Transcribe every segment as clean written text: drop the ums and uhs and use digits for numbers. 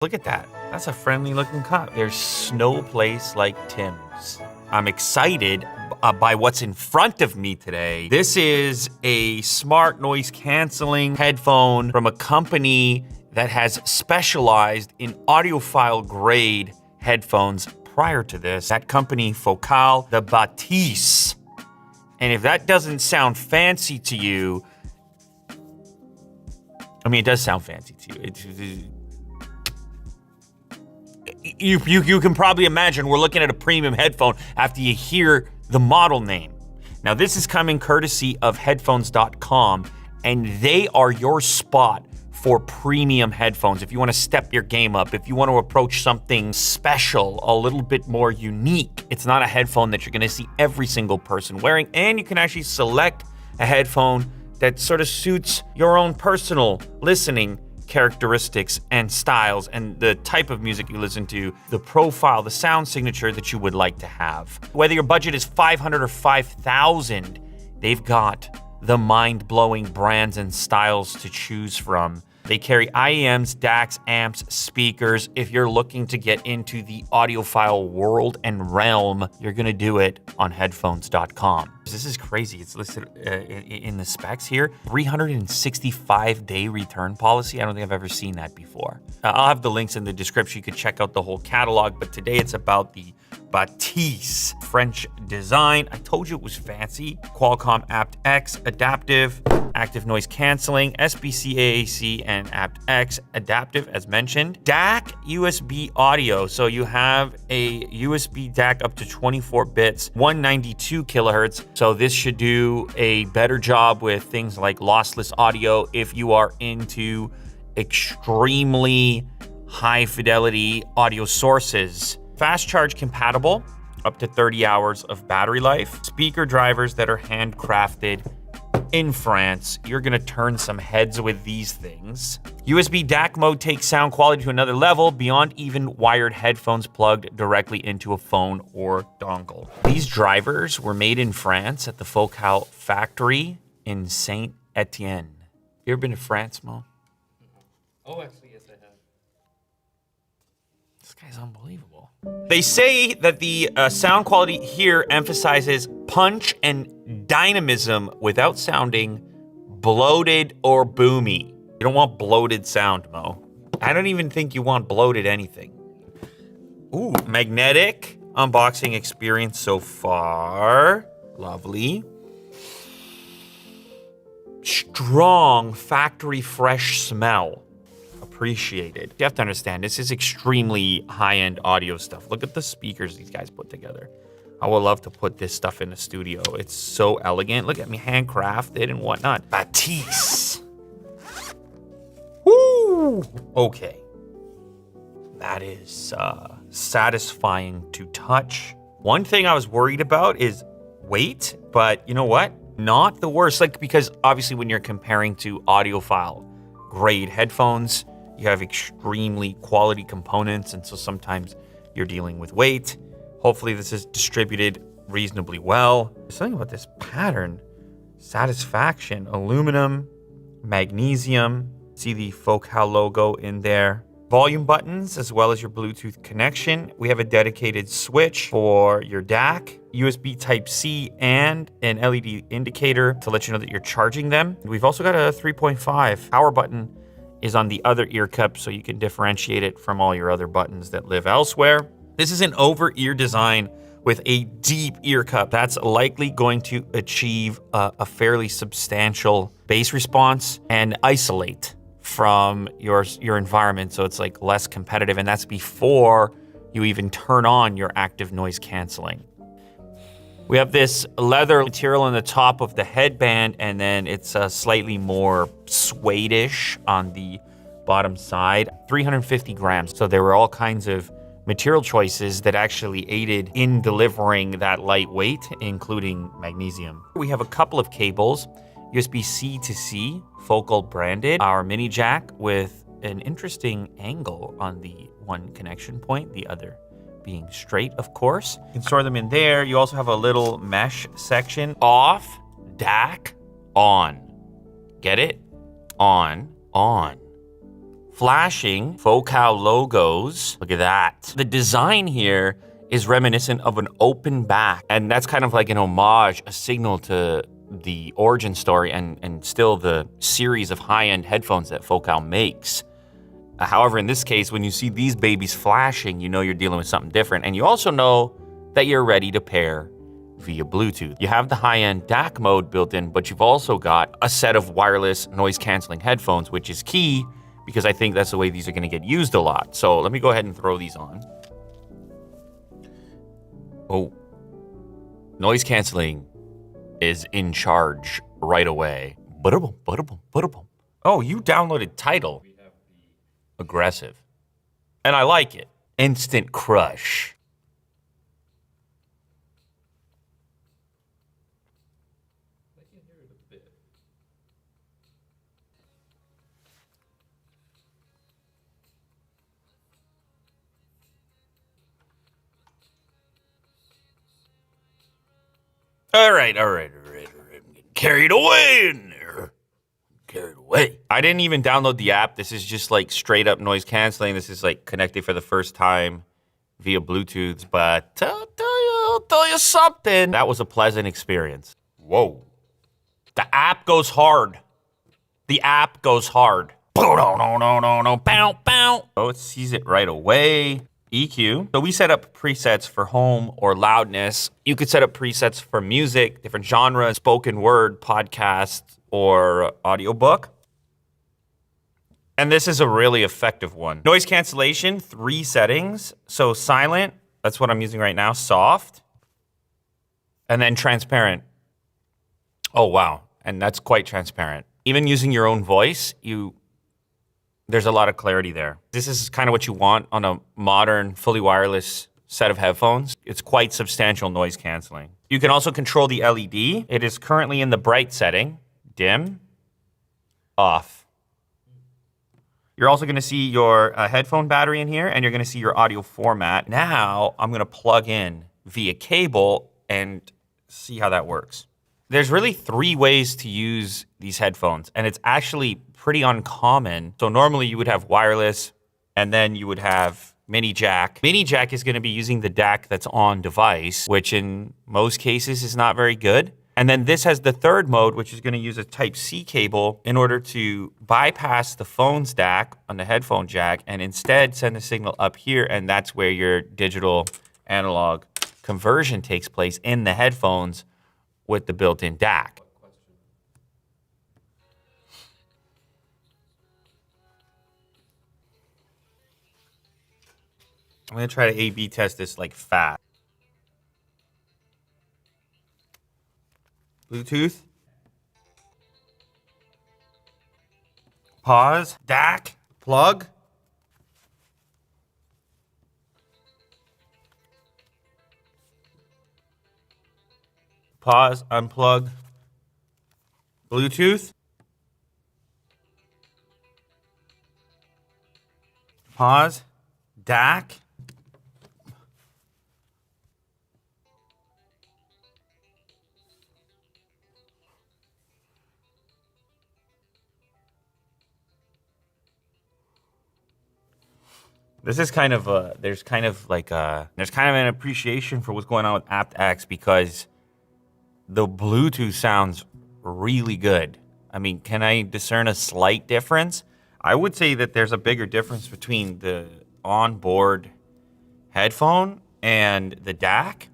Look at that. That's a friendly looking cop. There's no place like Tim's. I'm excited by what's in front of me today. This is a smart noise canceling headphone from a company that has specialized in audiophile grade headphones prior to this. That company, Focal, the Batiste. And if that doesn't sound fancy to you, I mean, it does sound fancy to you. You can probably imagine we're looking at a premium headphone after you hear the model name. Now, this is coming courtesy of headphones.com, and they are your spot for premium headphones. If you want to step your game up, if you want to approach something special, a little bit more unique, it's not a headphone that you're going to see every single person wearing, and you can actually select a headphone that sort of suits your own personal listening characteristics and styles and the type of music you listen to, the profile, the sound signature that you would like to have. Whether your budget is $500 or $5,000, they've got the mind-blowing brands and styles to choose from. They carry IEMs, DACs, amps, speakers. If you're looking to get into the audiophile world and realm, you're gonna do it on headphones.com. This is crazy. It's listed in the specs here. 365-day return policy. I don't think I've ever seen that before. I'll have the links in the description. You could check out the whole catalog, but today it's about the Batiste French design. I told you it was fancy. Qualcomm aptX adaptive, active noise canceling, SBC AAC, and aptX adaptive as mentioned. DAC USB audio. So you have a USB DAC up to 24 bits, 192 kilohertz. So this should do a better job with things like lossless audio if you are into extremely high fidelity audio sources. Fast charge compatible, up to 30 hours of battery life. Speaker drivers that are handcrafted in France. You're gonna turn some heads with these things. USB DAC mode takes sound quality to another level beyond even wired headphones plugged directly into a phone or dongle. These drivers were made in France at the Focal factory in Saint Etienne. You ever been to France, Mo? Oh, actually, yes, I have. This guy's unbelievable. They say that the sound quality here emphasizes punch and dynamism without sounding bloated or boomy. You don't want bloated sound, Mo. I don't even think you want bloated anything. Ooh, magnetic unboxing experience so far. Lovely. Strong factory fresh smell. Appreciated. You have to understand, this is extremely high-end audio stuff. Look at the speakers these guys put together. I would love to put this stuff in the studio. It's so elegant. Look at me, handcrafted and whatnot. Batiste. Woo! Okay. That is satisfying to touch. One thing I was worried about is weight, but you know what? Not the worst. Like, because obviously when you're comparing to audiophile grade headphones, you have extremely quality components, and so sometimes you're dealing with weight. Hopefully this is distributed reasonably well. There's something about this pattern. Satisfaction, aluminum, magnesium. See the Focal logo in there. Volume buttons, as well as your Bluetooth connection. We have a dedicated switch for your DAC, USB Type-C, and an LED indicator to let you know that you're charging them. We've also got a 3.5 power button is on the other ear cup, so you can differentiate it from all your other buttons that live elsewhere. This is an over-ear design with a deep ear cup. That's likely going to achieve a fairly substantial bass response and isolate from your environment, so it's like less competitive, and that's before you even turn on your active noise canceling. We have this leather material on the top of the headband, and then it's slightly more suede-ish on the bottom side. 350 grams. So there were all kinds of material choices that actually aided in delivering that light weight, including magnesium. We have a couple of cables, USB-C to C, Focal branded, our mini jack with an interesting angle on the one connection point, the other being straight, of course. You can store them in there. You also have a little mesh section. Off, DAC, on. Get it? On, on. flashing Focal logos. Look at that. The design here is reminiscent of an open back, and that's kind of like an homage, a signal to the origin story and still the series of high-end headphones that Focal makes. However, in this case, when you see these babies flashing, you know you're dealing with something different, and you also know that you're ready to pair via Bluetooth. You have the high-end DAC mode built in, but you've also got a set of wireless noise-canceling headphones, which is key because I think that's the way these are gonna get used a lot. So let me go ahead and throw these on. Oh, noise canceling is in charge right away. Oh, you downloaded Tidal. Aggressive. And I like it. Instant crush. I can hear it a bit. All right. I'm getting carried away in there. Carried away. I didn't even download the app. This is just like straight up noise canceling. This is like connected for the first time via Bluetooth. But I'll tell you something. That was a pleasant experience. Whoa. The app goes hard. The app goes hard. Oh, it sees it right away. EQ. So we set up presets for home or loudness. You could set up presets for music, different genres, spoken word, podcast, or audiobook. And this is a really effective one. Noise cancellation, 3 settings. So silent, that's what I'm using right now, soft, and then transparent. Oh, wow. And that's quite transparent. Even using your own voice, there's a lot of clarity there. This is kind of what you want on a modern, fully wireless set of headphones. It's quite substantial noise canceling. You can also control the LED. It is currently in the bright setting, dim, off. You're also gonna see your headphone battery in here, and you're gonna see your audio format. Now, I'm gonna plug in via cable and see how that works. There's really 3 ways to use these headphones, and it's actually pretty uncommon. So normally you would have wireless, and then you would have mini jack. Mini jack is gonna be using the DAC that's on device, which in most cases is not very good. And then this has the 3rd mode, which is gonna use a Type-C cable in order to bypass the phone's DAC on the headphone jack and instead send the signal up here, and that's where your digital analog conversion takes place in the headphones with the built-in DAC. I'm gonna try to A/B test this like fast. Bluetooth. Pause. DAC. Plug. Pause. Unplug. Bluetooth. Pause. DAC. This is kind of there's kind of an appreciation for what's going on with aptX because the Bluetooth sounds really good. I mean, can I discern a slight difference? I would say that there's a bigger difference between the onboard headphone and the DAC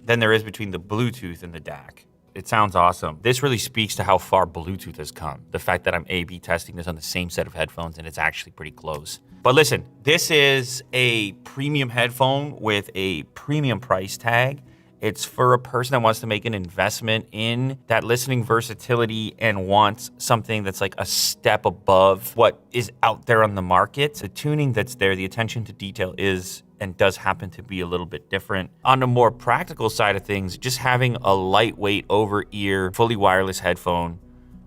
than there is between the Bluetooth and the DAC. It sounds awesome. This really speaks to how far Bluetooth has come. The fact that I'm A/B testing this on the same set of headphones and it's actually pretty close. But listen, this is a premium headphone with a premium price tag. It's for a person that wants to make an investment in that listening versatility and wants something that's like a step above what is out there on the market. The tuning that's there, the attention to detail is and does happen to be a little bit different. On the more practical side of things, just having a lightweight over-ear, fully wireless headphone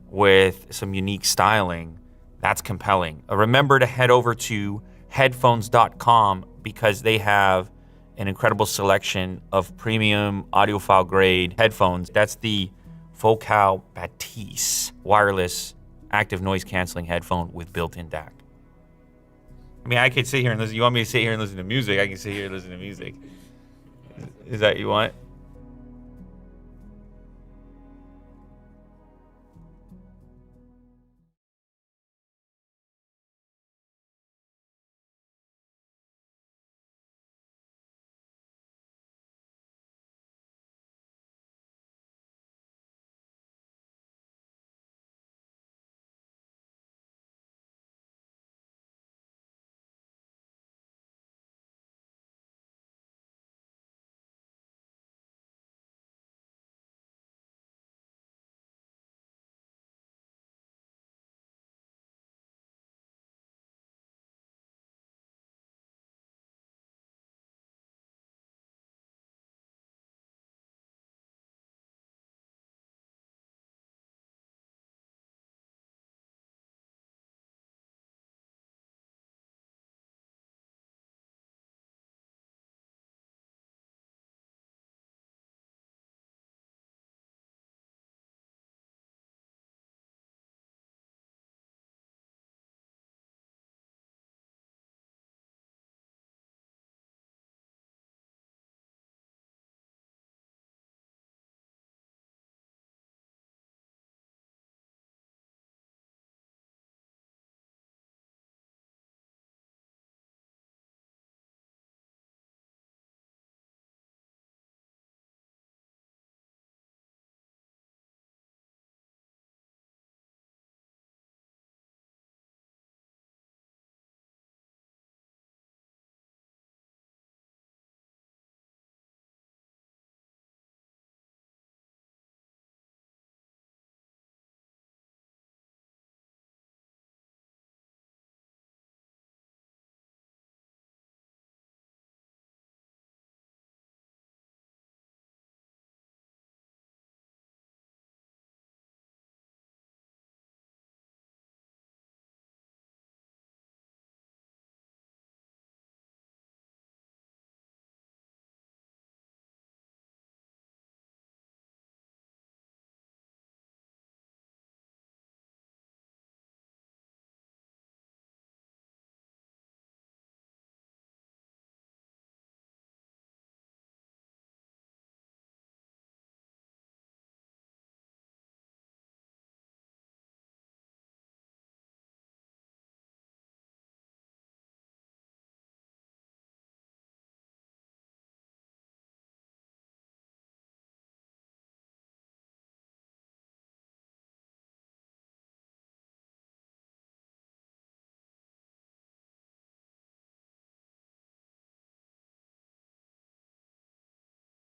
with some unique styling, that's compelling. Remember to head over to headphones.com because they have an incredible selection of premium audiophile grade headphones. That's the Focal Batiste wireless active noise canceling headphone with built-in DAC. mean, I could sit here and listen. You want me to sit here and listen to music? I can sit here and listen to music. Is that what you want?